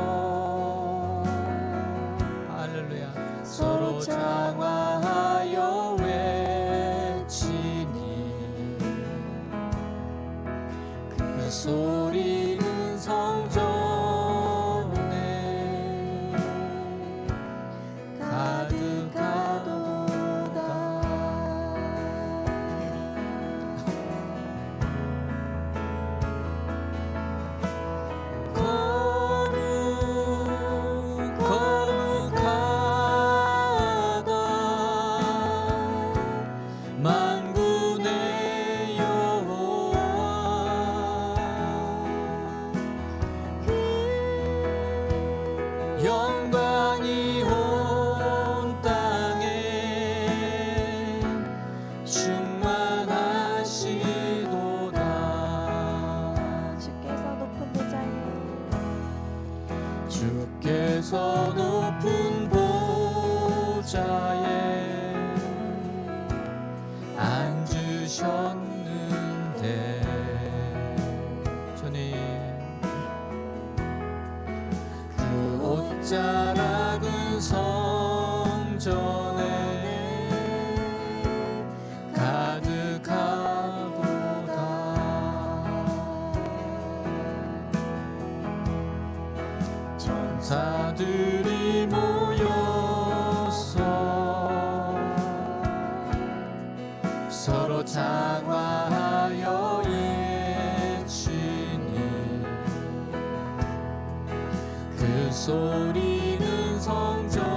할렐루야 서로 장화하여 외치니 그 소리는 성전에 가득하도다. 영광이 온 땅에 충만하시도다. 주께서 높은 보좌에 주께서 높은 보좌에 앉으셨는데 주님 그 옷자락은 성전에 가득하도다. 천사들이 모여서 서로 장화하여 외치니 그 소리는 성전에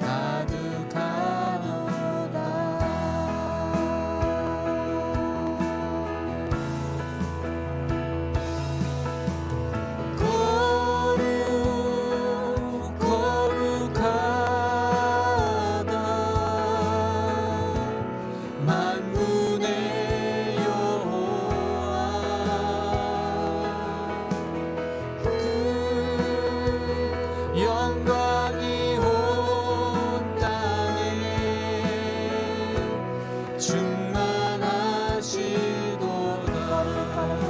가득하도다. 거룩하다 만군의 여호와 그 영광이 온 땅에 충만하시도다. 거룩하다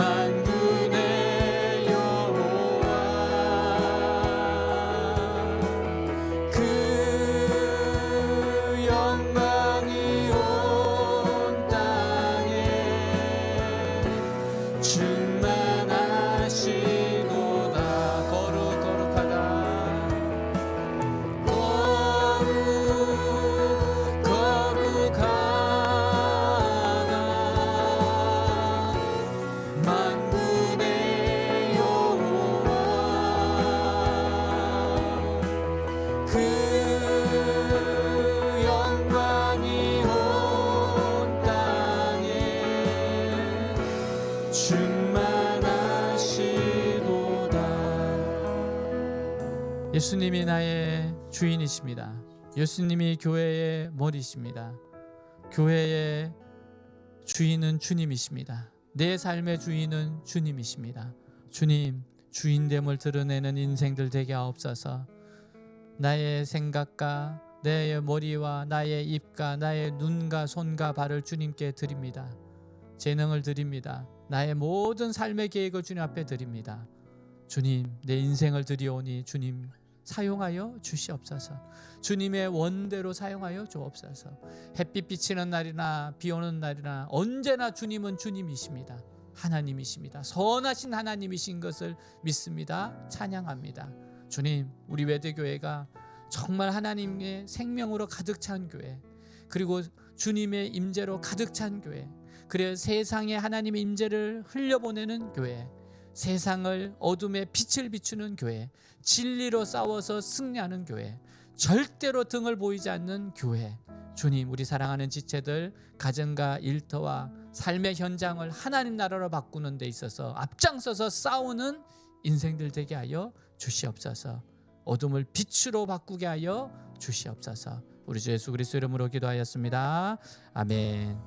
만군의 여호와 그 영광이 온 땅에 충만하시도다. 거룩하다 만군의 여호와 그 영광이 온 땅에 충만하시도다. 예수님이 나의 주인이십니다. 예수님이 교회의 머리십니다. 교회의 주인은 주님이십니다. 내 삶의 주인은 주님이십니다. 주님, 주인됨을 드러내는 인생들 되게 하옵소서. 나의 생각과 내 머리와 나의 입과 나의 눈과 손과 발을 주님께 드립니다. 재능을 드립니다. 나의 모든 삶의 계획을 주님 앞에 드립니다. 주님, 내 인생을 드리오니 주님 사용하여 주시옵소서. 주님의 원대로 사용하여 주옵소서. 햇빛 비치는 날이나 비 오는 날이나 언제나 주님은 주님이십니다. 하나님이십니다. 선하신 하나님이신 것을 믿습니다. 찬양합니다. 주님, 우리 외대교회가 정말 하나님의 생명으로 가득 찬 교회, 그리고 주님의 임재로 가득 찬 교회, 그래 세상에 하나님의 임재를 흘려보내는 교회, 세상을 어둠의 빛을 비추는 교회, 진리로 싸워서 승리하는 교회, 절대로 등을 보이지 않는 교회. 주님, 우리 사랑하는 지체들 가정과 일터와 삶의 현장을 하나님 나라로 바꾸는 데 있어서 앞장서서 싸우는 인생들 되게 하여 주시옵소서. 어둠을 빛으로 바꾸게 하여 주시옵소서. 우리 주 예수 그리스도 이름으로 기도하였습니다. 아멘.